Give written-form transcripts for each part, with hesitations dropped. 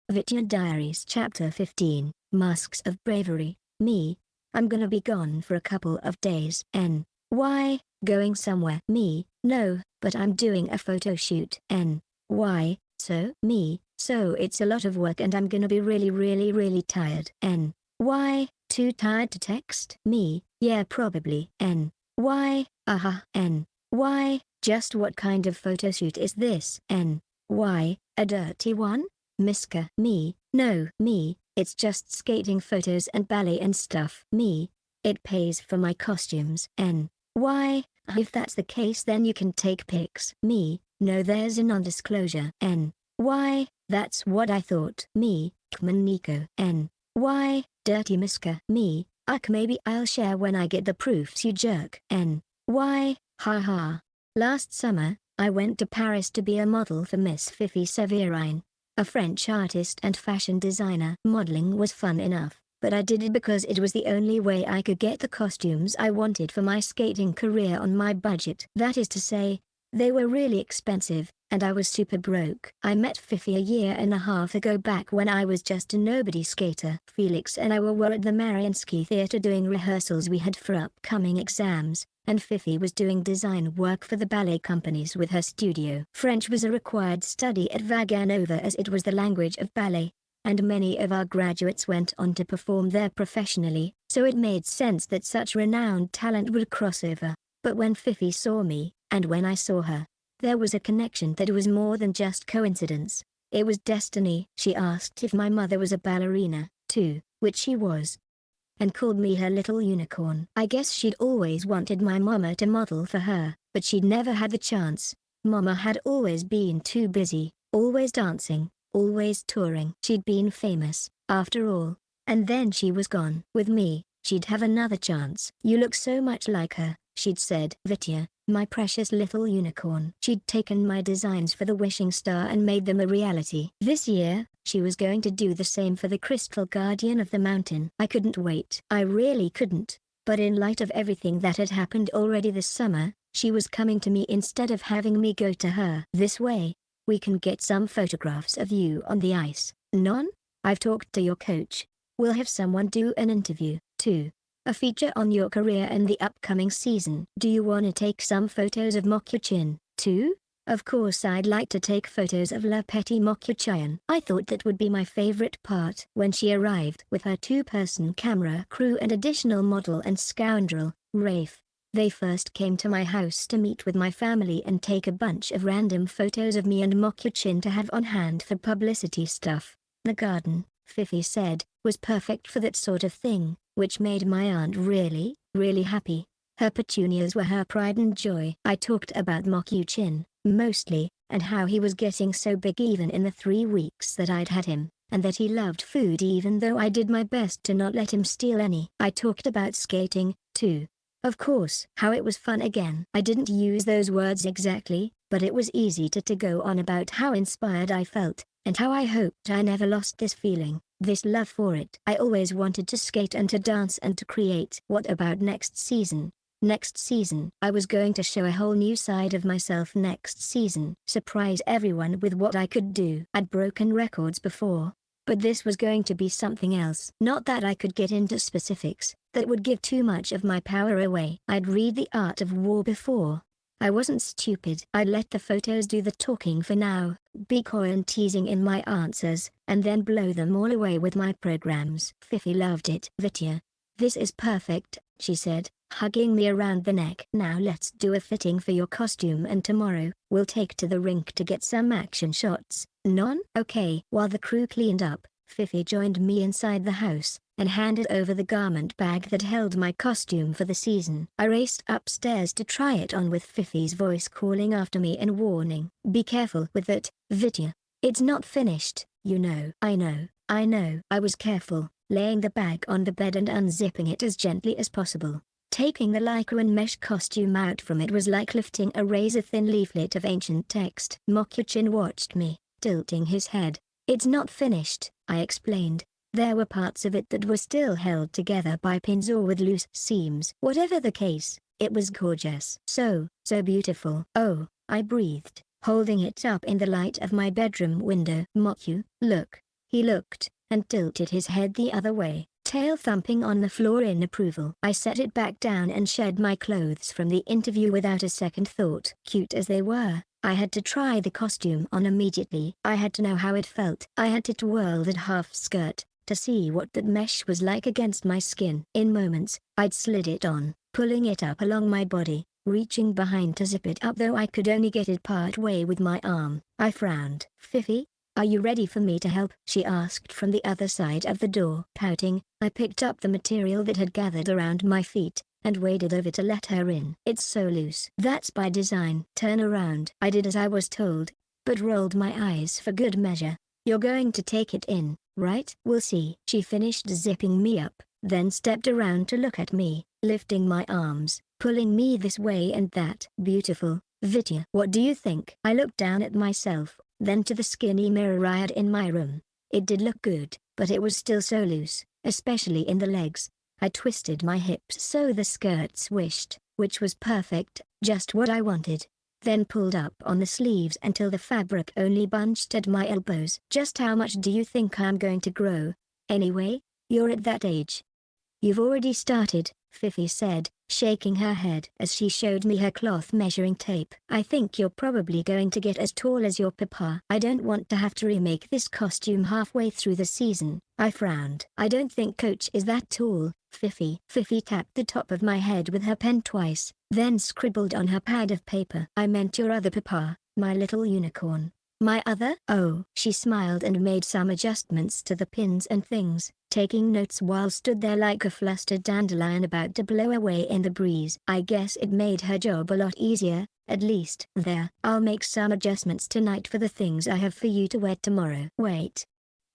Vitya Diaries Chapter 15, Masks of Bravery. Me. I'm gonna be gone for a couple of days. Why? Going somewhere? Me. No, but I'm doing a photo shoot. Why? So? Me. So it's a lot of work and I'm gonna be really tired. Why? Too tired to text? Me. Yeah, probably. Why? Why? Just what kind of photo shoot is this? Why? A dirty one? Miska. Me. No. Me. It's just skating photos and ballet and stuff. Me. It pays for my costumes. Why? If that's the case then you can take pics. Me. No, there's a non-disclosure. Why? That's what I thought. Me. Kman Nico. Why? Dirty Miska. Me. Maybe I'll share when I get the proofs, you jerk. Why? Haha. Last summer, I went to Paris to be a model for Miss Fifi Severine, a French artist and fashion designer. Modeling was fun enough, but I did it because it was the only way I could get the costumes I wanted for my skating career on my budget. That is to say, they were really expensive, and I was super broke. I met Fifi a year and a half ago back when I was just a nobody skater. Felix and I were at the Mariinsky Theatre doing rehearsals we had for upcoming exams, and Fifi was doing design work for the ballet companies with her studio. French was a required study at Vaganova as it was the language of ballet, and many of our graduates went on to perform there professionally, so it made sense that such renowned talent would cross over. But when Fifi saw me, and when I saw her, there was a connection that was more than just coincidence. It was destiny. She asked if my mother was a ballerina, too, which she was, and called me her little unicorn. I guess she'd always wanted my mama to model for her, but she'd never had the chance. Mama had always been too busy, always dancing, always touring. She'd been famous, after all, and then she was gone. With me, she'd have another chance. You look so much like her, she'd said. Vitya, my precious little unicorn. She'd taken my designs for the Wishing Star and made them a reality. This year, she was going to do the same for the Crystal Guardian of the Mountain. I couldn't wait. I really couldn't, but in light of everything that had happened already this summer, she was coming to me instead of having me go to her. This way, we can get some photographs of you on the ice. Non? I've talked to your coach. We'll have someone do an interview, too. A feature on your career and the upcoming season. Do you want to take some photos of Mokyuchin, too? Of course I'd like to take photos of La Petite Mokyuchin. I thought that would be my favorite part. When she arrived with her two-person camera crew and additional model and scoundrel, Rafe, they first came to my house to meet with my family and take a bunch of random photos of me and Mokyuchin to have on hand for publicity stuff. The garden, Fifi said, was perfect for that sort of thing, which made my aunt really happy. Her petunias were her pride and joy. I talked about Mokyuchin, mostly, and how he was getting so big even in the 3 weeks that I'd had him, and that he loved food even though I did my best to not let him steal any. I talked about skating, too. Of course. How it was fun again. I didn't use those words exactly, but it was easy to go on about how inspired I felt, and how I hoped I never lost this feeling, this love for it. I always wanted to skate and to dance and to create. What about next season? Next season, I was going to show a whole new side of myself next season. Surprise everyone with what I could do. I'd broken records before, but this was going to be something else. Not that I could get into specifics, that would give too much of my power away. I'd read The Art of War before. I wasn't stupid. I'd let the photos do the talking for now, be coy and teasing in my answers, and then blow them all away with my programs. Fifi loved it. Vitya, this is perfect, she said, hugging me around the neck. Now let's do a fitting for your costume and tomorrow, we'll take to the rink to get some action shots. Non? Okay. While the crew cleaned up, Fifi joined me inside the house, and handed over the garment bag that held my costume for the season. I raced upstairs to try it on with Fifi's voice calling after me and warning. Be careful with it, Vitya. It's not finished, you know. I know. I was careful, laying the bag on the bed and unzipping it as gently as possible. Taking the lycra and mesh costume out from it was like lifting a razor-thin leaflet of ancient text. Mokyuchin watched me, tilting his head. It's not finished, I explained. There were parts of it that were still held together by pins or with loose seams. Whatever the case, it was gorgeous. So beautiful. Oh, I breathed, holding it up in the light of my bedroom window. Mokyu, look. He looked, and tilted his head the other way, tail thumping on the floor in approval. I set it back down and shed my clothes from the interview without a second thought. Cute as they were, I had to try the costume on immediately. I had to know how it felt. I had to twirl that half skirt, to see what that mesh was like against my skin. In moments, I'd slid it on, pulling it up along my body, reaching behind to zip it up though I could only get it part way with my arm. I frowned. Fifi, are you ready for me to help? She asked from the other side of the door. Pouting, I picked up the material that had gathered around my feet, and waded over to let her in. It's so loose. That's by design. Turn around. I did as I was told, but rolled my eyes for good measure. You're going to take it in, right? We'll see. She finished zipping me up, then stepped around to look at me, lifting my arms, pulling me this way and that. Beautiful, Vitya. What do you think? I looked down at myself, then to the skinny mirror I had in my room. It did look good, but it was still so loose, especially in the legs. I twisted my hips so the skirt swished, which was perfect, just what I wanted. Then pulled up on the sleeves until the fabric only bunched at my elbows. Just how much do you think I'm going to grow? Anyway, you're at that age. You've already started, Fifi said, shaking her head as she showed me her cloth measuring tape. I think you're probably going to get as tall as your papa. I don't want to have to remake this costume halfway through the season. I frowned. I don't think Coach is that tall, Fifi. Fifi tapped the top of my head with her pen twice, then scribbled on her pad of paper. I meant your other papa, my little unicorn. My other? Oh. She smiled and made some adjustments to the pins and things, taking notes while stood there like a flustered dandelion about to blow away in the breeze. I guess it made her job a lot easier, at least. There. I'll make some adjustments tonight for the things I have for you to wear tomorrow. Wait.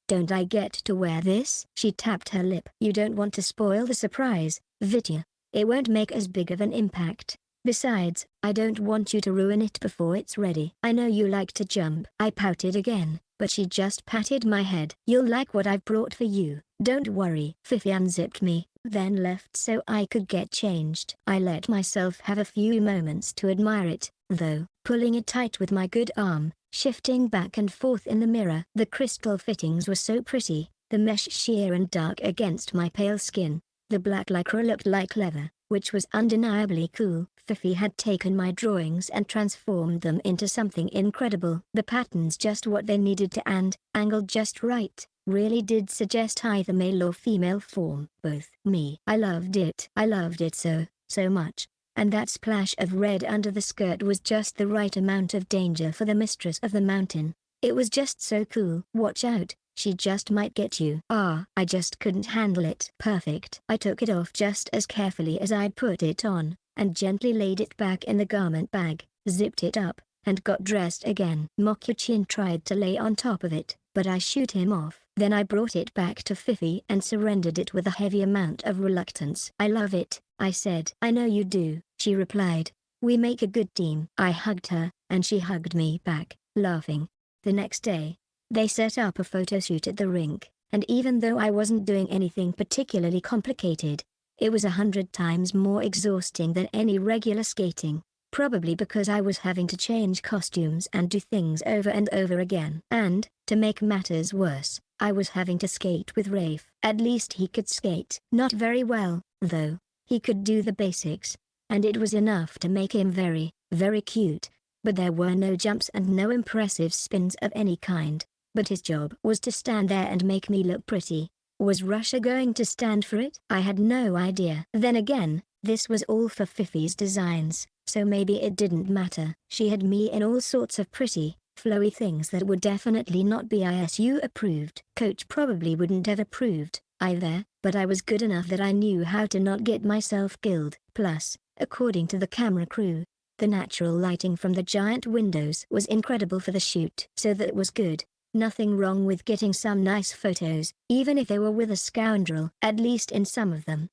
Don't I get to wear this? She tapped her lip. You don't want to spoil the surprise, Vitya. It won't make as big of an impact. Besides, I don't want you to ruin it before it's ready. I know you like to jump. I pouted again, but she just patted my head. You'll like what I've brought for you. Don't worry. Fifi unzipped me, then left so I could get changed. I let myself have a few moments to admire it, though, pulling it tight with my good arm, shifting back and forth in the mirror. The crystal fittings were so pretty, the mesh sheer and dark against my pale skin. The black lycra looked like leather, which was undeniably cool. Fifi had taken my drawings and transformed them into something incredible. The patterns just what they needed to and, angled just right, really did suggest either male or female form. Both. Me. I loved it. I loved it so much. And that splash of red under the skirt was just the right amount of danger for the mistress of the mountain. It was just so cool. Watch out. She just might get you. I just couldn't handle it. Perfect. I took it off just as carefully as I'd put it on, and gently laid it back in the garment bag, zipped it up, and got dressed again. Mokuchin tried to lay on top of it, but I shooed him off. Then I brought it back to Fifi and surrendered it with a heavy amount of reluctance. I love it, I said. I know you do, she replied. We make a good team. I hugged her, and she hugged me back, laughing. The next day, they set up a photo shoot at the rink, and even though I wasn't doing anything particularly complicated, it was 100 times more exhausting than any regular skating, probably because I was having to change costumes and do things over and over again. And, to make matters worse, I was having to skate with Rafe. At least he could skate. Not very well, though. He could do the basics, and it was enough to make him very, very cute. But there were no jumps and no impressive spins of any kind. But his job was to stand there and make me look pretty. Was Russia going to stand for it? I had no idea. Then again, this was all for Fifi's designs, so maybe it didn't matter. She had me in all sorts of pretty, flowy things that would definitely not be ISU approved. Coach probably wouldn't have approved, either, but I was good enough that I knew how to not get myself killed. Plus, according to the camera crew, the natural lighting from the giant windows was incredible for the shoot. So that was good. Nothing wrong with getting some nice photos, even if they were with a scoundrel, at least in some of them.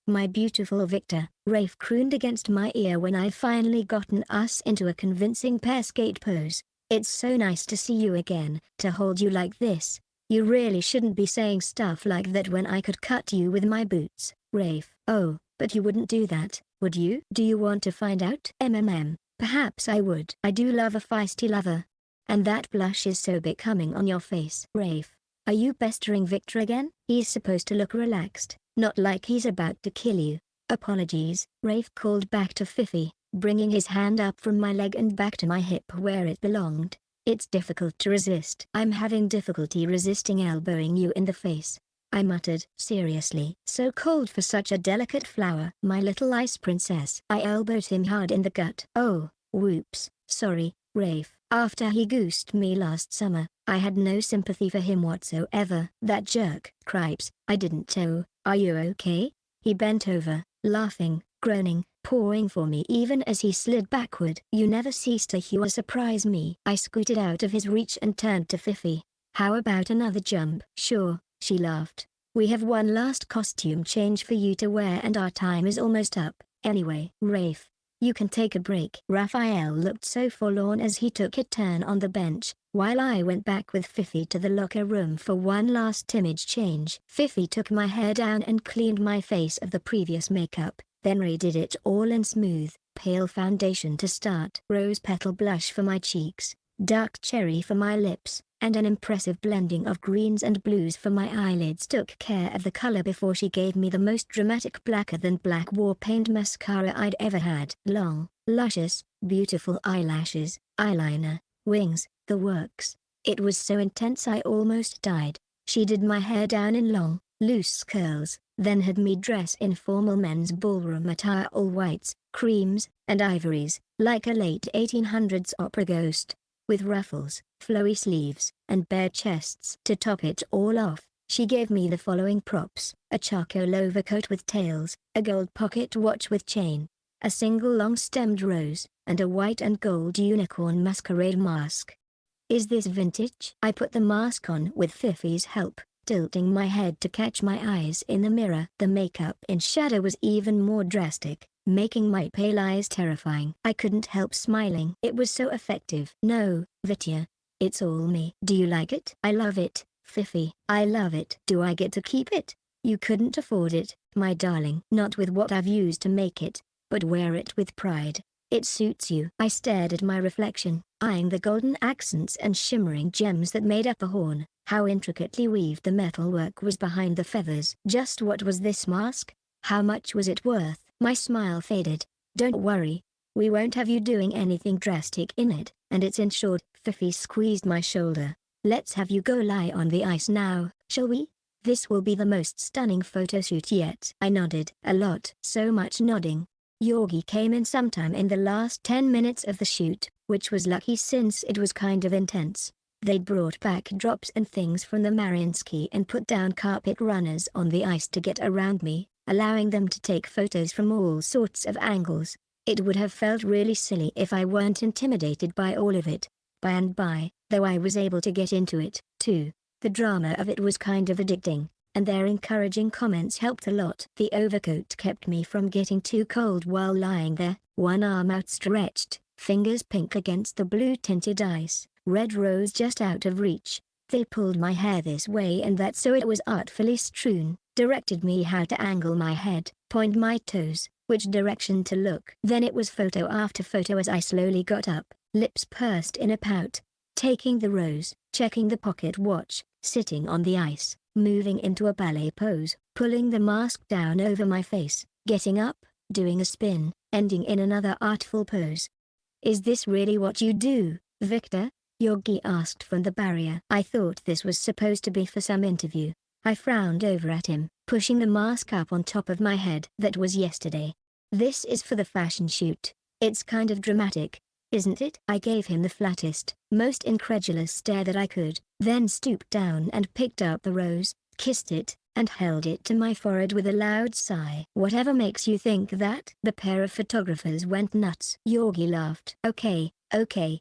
My beautiful Viktor, Rafe crooned against my ear when I'd finally gotten us into a convincing pair skate pose. It's so nice to see you again, to hold you like this. You really shouldn't be saying stuff like that when I could cut you with my boots, Rafe. Oh, but you wouldn't do that, would you? Do you want to find out? Perhaps I would. I do love a feisty lover. And that blush is so becoming on your face. Rafe, Are you pestering Victor again? He's supposed to look relaxed, not like he's about to kill you. Apologies, Rafe called back to Fifi, bringing his hand up from my leg and back to my hip where it belonged. It's difficult to resist. I'm having difficulty resisting elbowing you in the face, I muttered. Seriously, so cold for such a delicate flower. My little ice princess. I elbowed him hard in the gut. Oh, whoops, sorry, Rafe. After he goosed me last summer, I had no sympathy for him whatsoever. That jerk. Cripes, I didn't know. Are you okay? He bent over, laughing, groaning, pawing for me even as he slid backward. You never cease to surprise me. I scooted out of his reach and turned to Fifi. How about another jump? Sure, she laughed. We have one last costume change for you to wear and our time is almost up. Anyway, Rafe, you can take a break. Raphael looked so forlorn as he took a turn on the bench, while I went back with Fifi to the locker room for one last image change. Fifi took my hair down and cleaned my face of the previous makeup, then redid it all in smooth, pale foundation to start. Rose petal blush for my cheeks, dark cherry for my lips, and an impressive blending of greens and blues for my eyelids took care of the color before she gave me the most dramatic blacker than black war paint mascara I'd ever had. Long, luscious, beautiful eyelashes, eyeliner, wings, the works. It was so intense I almost died. She did my hair down in long, loose curls, then had me dress in formal men's ballroom attire, all whites, creams, and ivories, like a late 1800s opera ghost, with ruffles, flowy sleeves, and bare chests. To top it all off, she gave me the following props: a charcoal overcoat with tails, a gold pocket watch with chain, a single long-stemmed rose, and a white and gold unicorn masquerade mask. Is this vintage? I put the mask on with Fifi's help, tilting my head to catch my eyes in the mirror. The makeup in shadow was even more drastic, making my pale eyes terrifying. I couldn't help smiling. It was so effective. No, Vitya, it's all me. Do you like it? I love it, Fifi. I love it. Do I get to keep it? You couldn't afford it, my darling. Not with what I've used to make it, but wear it with pride. It suits you. I stared at my reflection, eyeing the golden accents and shimmering gems that made up the horn. How intricately weaved the metalwork was behind the feathers. Just what was this mask? How much was it worth? My smile faded. Don't worry. We won't have you doing anything drastic in it, and it's insured. Fifi squeezed my shoulder. Let's have you go lie on the ice now, shall we? This will be the most stunning photoshoot yet. I nodded. A lot. So much nodding. Yorgi came in sometime in the last 10 minutes of the shoot, which was lucky since it was kind of intense. They'd brought back drops and things from the Mariinsky and put down carpet runners on the ice to get around me, allowing them to take photos from all sorts of angles. It would have felt really silly if I weren't intimidated by all of it. By and by, though, I was able to get into it, too. The drama of it was kind of addicting, and their encouraging comments helped a lot. The overcoat kept me from getting too cold while lying there, one arm outstretched, fingers pink against the blue-tinted ice, red rose just out of reach. They pulled my hair this way and that so it was artfully strewn, directed me how to angle my head, point my toes, which direction to look. Then it was photo after photo as I slowly got up, lips pursed in a pout, taking the rose, checking the pocket watch, sitting on the ice, moving into a ballet pose, pulling the mask down over my face, getting up, doing a spin, ending in another artful pose. Is this really what you do, Viktor? Yorgi asked from the barrier. I thought this was supposed to be for some interview. I frowned over at him, pushing the mask up on top of my head. That was yesterday. This is for the fashion shoot. It's kind of dramatic, isn't it? I gave him the flattest, most incredulous stare that I could, then stooped down and picked up the rose, kissed it, and held it to my forehead with a loud sigh. Whatever makes you think that? The pair of photographers went nuts. Yorgi laughed. Okay,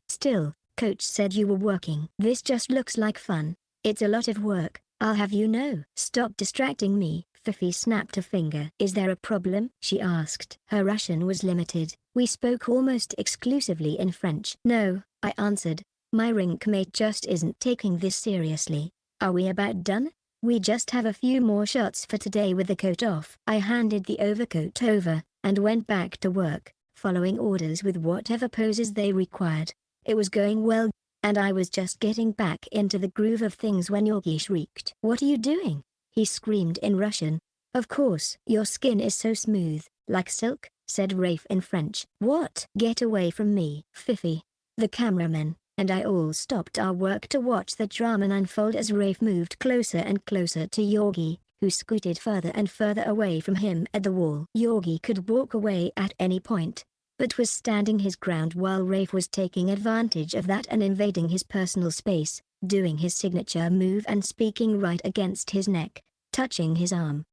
still, Coach said you were working. This just looks like fun. It's a lot of work, I'll have you know. Stop distracting me. Fifi snapped a finger. Is there a problem? She asked. Her Russian was limited. We spoke almost exclusively in French. No, I answered. My rink mate just isn't taking this seriously. Are we about done? We just have a few more shots for today with the coat off. I handed the overcoat over, and went back to work, following orders with whatever poses they required. It was going well. and I was just getting back into the groove of things when Yorgi shrieked. "What are you doing?" he screamed in Russian. "Of course, your skin is so smooth, like silk," said Rafe in French. "What?" "Get away from me." Fifi, the cameraman, and I all stopped our work to watch the drama unfold as Rafe moved closer and closer to Yorgi, who scooted further and further away from him at the wall. Yorgi could walk away at any point, but was standing his ground while Rafe was taking advantage of that and invading his personal space, doing his signature move and speaking right against his neck, touching his arm.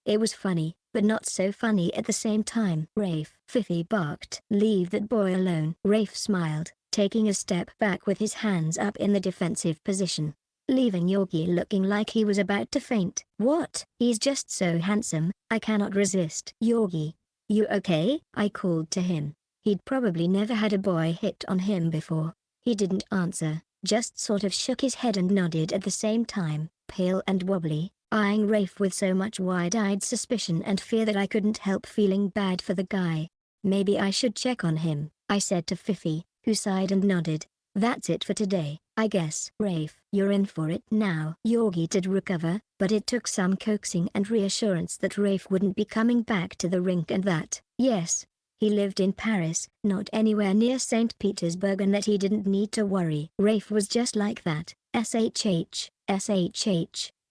It was funny, but not so funny at the same time. "Rafe!" Fifi barked. "Leave that boy alone." Rafe smiled, taking a step back with his hands up in the defensive position, leaving Yorgi looking like he was about to faint. "What? He's just so handsome, I cannot resist." "Yorgi, you okay?" I called to him. He'd probably never had a boy hit on him before. He didn't answer, just sort of shook his head and nodded at the same time, pale and wobbly, eyeing Rafe with so much wide-eyed suspicion and fear that I couldn't help feeling bad for the guy. "Maybe I should check on him," I said to Fifi, who sighed and nodded. "That's it for today, I guess." "Rafe, you're in for it now." Yorgi did recover, but it took some coaxing and reassurance that Rafe wouldn't be coming back to the rink and that, yes, he lived in Paris, not anywhere near St. Petersburg, and that he didn't need to worry. Rafe was just like that. SHH.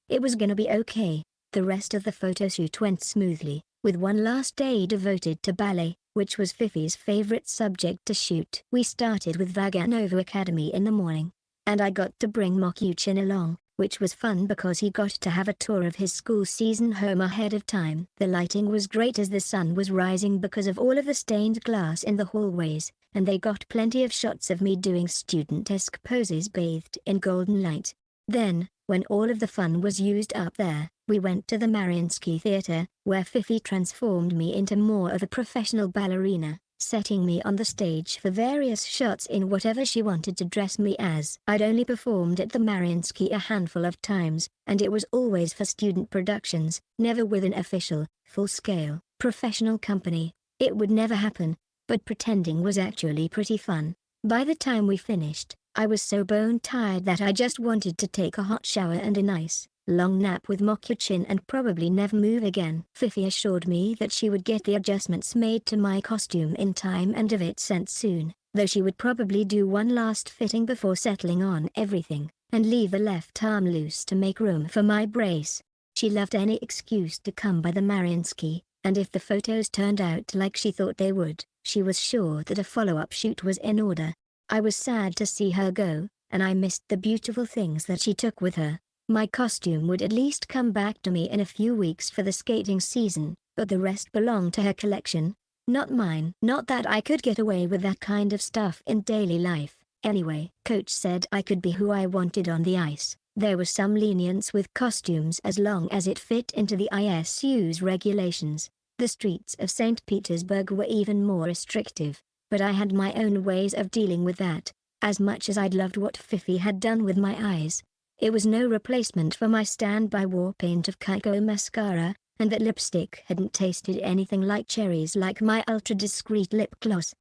It was gonna be okay. The rest of the photoshoot went smoothly, with one last day devoted to ballet, which was Fifi's favorite subject to shoot. We started with Vaganova Academy in the morning, and I got to bring Mokyuchin along, which was fun because he got to have a tour of his school season home ahead of time. The lighting was great as the sun was rising because of all of the stained glass in the hallways, and they got plenty of shots of me doing student-esque poses bathed in golden light. Then, when all of the fun was used up there, we went to the Mariinsky Theater, where Fifi transformed me into more of a professional ballerina, setting me on the stage for various shots in whatever she wanted to dress me as. I'd only performed at the Mariinsky a handful of times, and it was always for student productions, never with an official, full-scale, professional company. It would never happen, but pretending was actually pretty fun. By the time we finished, I was so bone-tired that I just wanted to take a hot shower and a nice, long nap with Mokyuchin and probably never move again. Fifi assured me that she would get the adjustments made to my costume in time and have it sent soon, though she would probably do one last fitting before settling on everything, and leave the left arm loose to make room for my brace. She loved any excuse to come by the Mariinsky, and if the photos turned out like she thought they would, she was sure that a follow-up shoot was in order. I was sad to see her go, and I missed the beautiful things that she took with her. My costume would at least come back to me in a few weeks for the skating season, but the rest belonged to her collection, not mine. Not that I could get away with that kind of stuff in daily life. Anyway, Coach said I could be who I wanted on the ice. There was some lenience with costumes as long as it fit into the ISU's regulations. The streets of St. Petersburg were even more restrictive, but I had my own ways of dealing with that. As much as I'd loved what Fifi had done with my eyes, it was no replacement for my standby war paint of Kaiko mascara, and that lipstick hadn't tasted anything like cherries like my ultra-discreet lip gloss.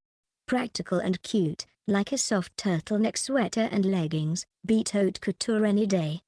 Practical and cute, like a soft turtleneck sweater and leggings, beat haute couture any day.